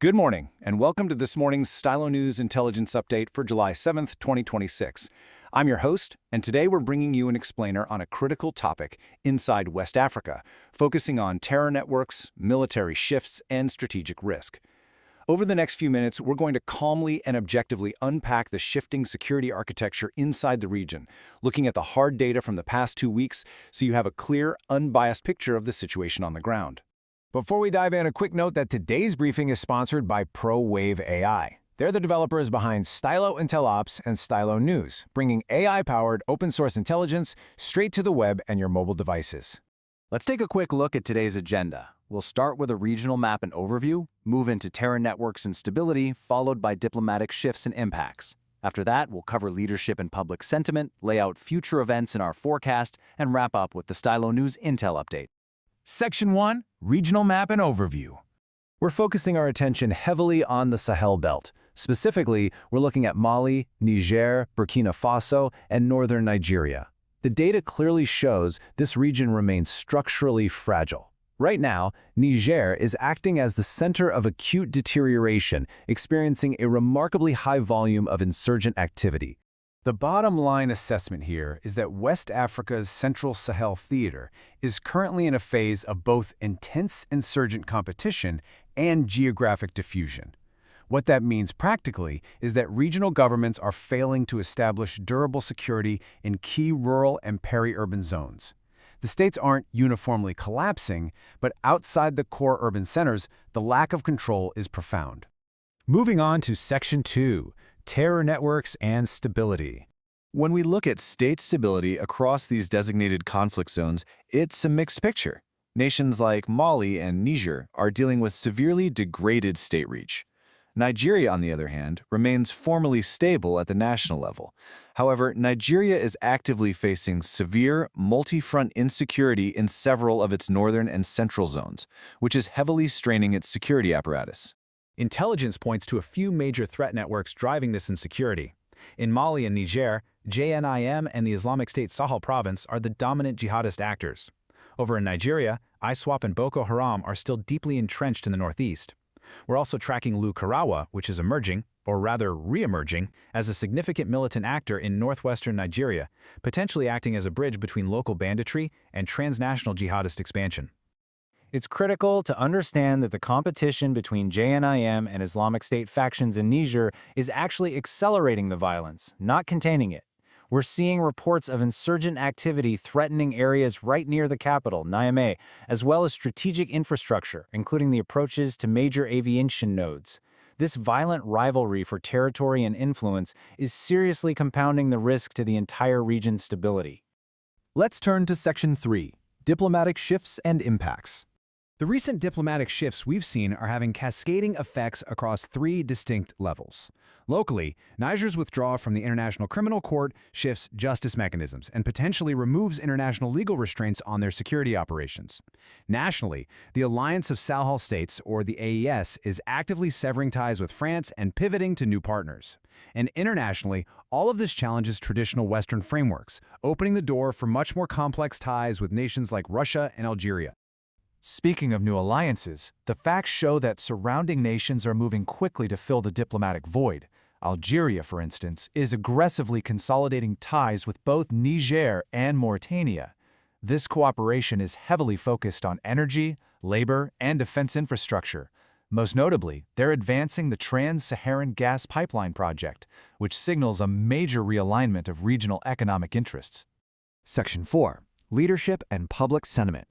Good morning, and welcome to this morning's Stylo News Intelligence Update for July 7th, 2026. I'm your host, and today we're bringing you an explainer on a critical topic inside West Africa, focusing on terror networks, military shifts, and strategic risk. Over the next few minutes, we're going to calmly and objectively unpack the shifting security architecture inside the region, looking at the hard data from the past 2 weeks so you have a clear, unbiased picture of the situation on the ground. Before we dive in, a quick note that today's briefing is sponsored by ProWave AI. They're the developers behind Stylo IntelOps and Stylo News, bringing AI-powered open-source intelligence straight to the web and your mobile devices. Let's take a quick look at today's agenda. We'll start with a regional map and overview, move into terror networks and stability, followed by diplomatic shifts and impacts. After that, we'll cover leadership and public sentiment, lay out future events in our forecast, and wrap up with the Stylo News Intel Update. Section 1, Regional Map and Overview. We're focusing our attention heavily on the Sahel belt. Specifically, we're looking at Mali, Niger, Burkina Faso, and northern Nigeria. The data clearly shows this region remains structurally fragile. Right now, Niger is acting as the center of acute deterioration, experiencing a remarkably high volume of insurgent activity. The bottom line assessment here is that West Africa's Central Sahel theater is currently in a phase of both intense insurgent competition and geographic diffusion. What that means practically is that regional governments are failing to establish durable security in key rural and peri-urban zones. The states aren't uniformly collapsing, but outside the core urban centers, the lack of control is profound. Moving on to Section 2. Terror networks and stability. When we look at state stability across these designated conflict zones, it's a mixed picture. Nations like Mali and Niger are dealing with severely degraded state reach. Nigeria, on the other hand, remains formally stable at the national level. However, Nigeria is actively facing severe, multi-front insecurity in several of its northern and central zones, which is heavily straining its security apparatus. Intelligence points to a few major threat networks driving this insecurity. In Mali and Niger, JNIM and the Islamic State Sahel province are the dominant jihadist actors. Over in Nigeria, ISWAP and Boko Haram are still deeply entrenched in the northeast. We're also tracking Karawa, which is emerging, or rather re-emerging, as a significant militant actor in northwestern Nigeria, potentially acting as a bridge between local banditry and transnational jihadist expansion. It's critical to understand that the competition between JNIM and Islamic State factions in Niger is actually accelerating the violence, not containing it. We're seeing reports of insurgent activity threatening areas right near the capital, Niamey, as well as strategic infrastructure, including the approaches to major aviation nodes. This violent rivalry for territory and influence is seriously compounding the risk to the entire region's stability. Let's turn to Section 3, Diplomatic Shifts and Impacts. The recent diplomatic shifts we've seen are having cascading effects across 3 distinct levels. Locally, Niger's withdrawal from the International Criminal Court shifts justice mechanisms and potentially removes international legal restraints on their security operations. Nationally, the Alliance of Sahel States, or the AES, is actively severing ties with France and pivoting to new partners. And internationally, all of this challenges traditional Western frameworks, opening the door for much more complex ties with nations like Russia and Algeria. Speaking of new alliances, the facts show that surrounding nations are moving quickly to fill the diplomatic void. Algeria, for instance, is aggressively consolidating ties with both Niger and Mauritania. This cooperation is heavily focused on energy, labor, and defense infrastructure. Most notably, they're advancing the Trans-Saharan Gas Pipeline project, which signals a major realignment of regional economic interests. Section 4, Leadership and Public Sentiment.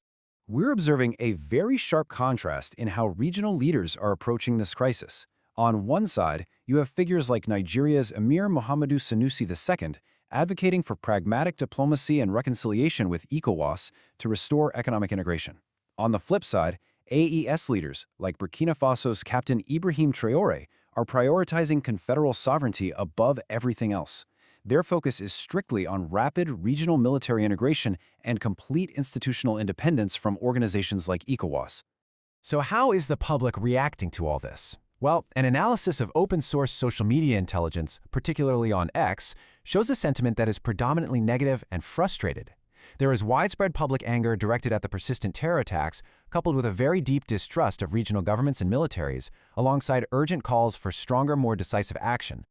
We're observing a very sharp contrast in how regional leaders are approaching this crisis. On one side, you have figures like Nigeria's Emir Muhammadu Sanusi II advocating for pragmatic diplomacy and reconciliation with ECOWAS to restore economic integration. On the flip side, AES leaders like Burkina Faso's Captain Ibrahim Traoré are prioritizing confederal sovereignty above everything else. Their focus is strictly on rapid regional military integration and complete institutional independence from organizations like ECOWAS. So how is the public reacting to all this? Well, an analysis of open-source social media intelligence, particularly on X, shows a sentiment that is predominantly negative and frustrated. There is widespread public anger directed at the persistent terror attacks, coupled with a very deep distrust of regional governments and militaries, alongside urgent calls for stronger, more decisive action.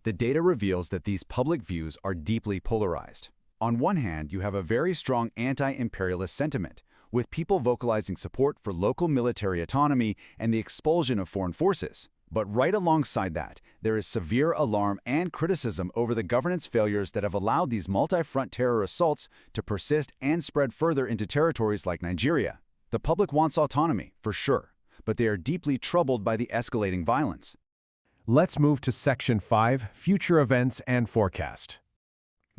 The data reveals that these public views are deeply polarized. On one hand, you have a very strong anti-imperialist sentiment, with people vocalizing support for local military autonomy and the expulsion of foreign forces. But right alongside that, there is severe alarm and criticism over the governance failures that have allowed these multi-front terror assaults to persist and spread further into territories like Nigeria. The public wants autonomy, for sure, but they are deeply troubled by the escalating violence. Let's move to Section 5, Future Events and Forecast.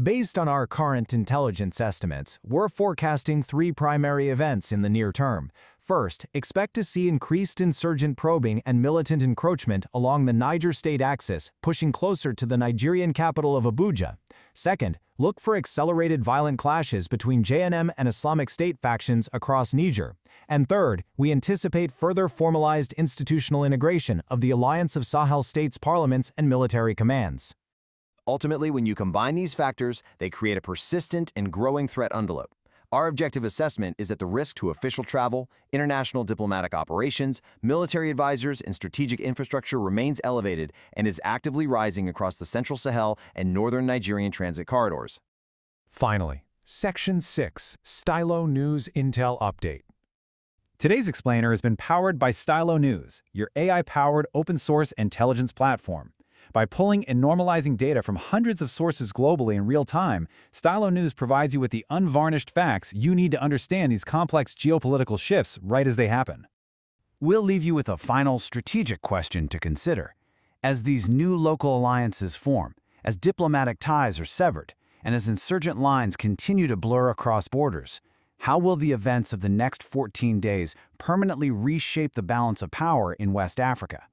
Based on our current intelligence estimates, we're forecasting three primary events in the near term. First, expect to see increased insurgent probing and militant encroachment along the Niger state axis, pushing closer to the Nigerian capital of Abuja. Second, look for accelerated violent clashes between JNIM and Islamic State factions across Niger. And third, we anticipate further formalized institutional integration of the alliance of Sahel states' parliaments and military commands. Ultimately, when you combine these factors, they create a persistent and growing threat envelope. Our objective assessment is that the risk to official travel, international diplomatic operations, military advisors, and strategic infrastructure remains elevated and is actively rising across the central Sahel and northern Nigerian transit corridors. Finally, Section 6, Stylo News Intel Update. Today's explainer has been powered by Stylo News, your AI-powered open-source intelligence platform. By pulling and normalizing data from hundreds of sources globally in real time, Stylo News provides you with the unvarnished facts you need to understand these complex geopolitical shifts right as they happen. We'll leave you with a final strategic question to consider. As these new local alliances form, as diplomatic ties are severed, and as insurgent lines continue to blur across borders, how will the events of the next 14 days permanently reshape the balance of power in West Africa?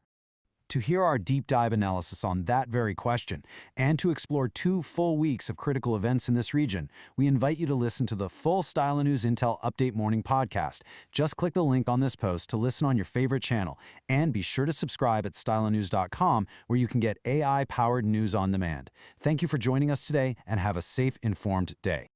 To hear our deep dive analysis on that very question, and to explore 2 full weeks of critical events in this region, we invite you to listen to the full Stylo News Intel Update Morning podcast. Just click the link on this post to listen on your favorite channel, and be sure to subscribe at stylonews.com, where you can get AI-powered news on demand. Thank you for joining us today, and have a safe, informed day.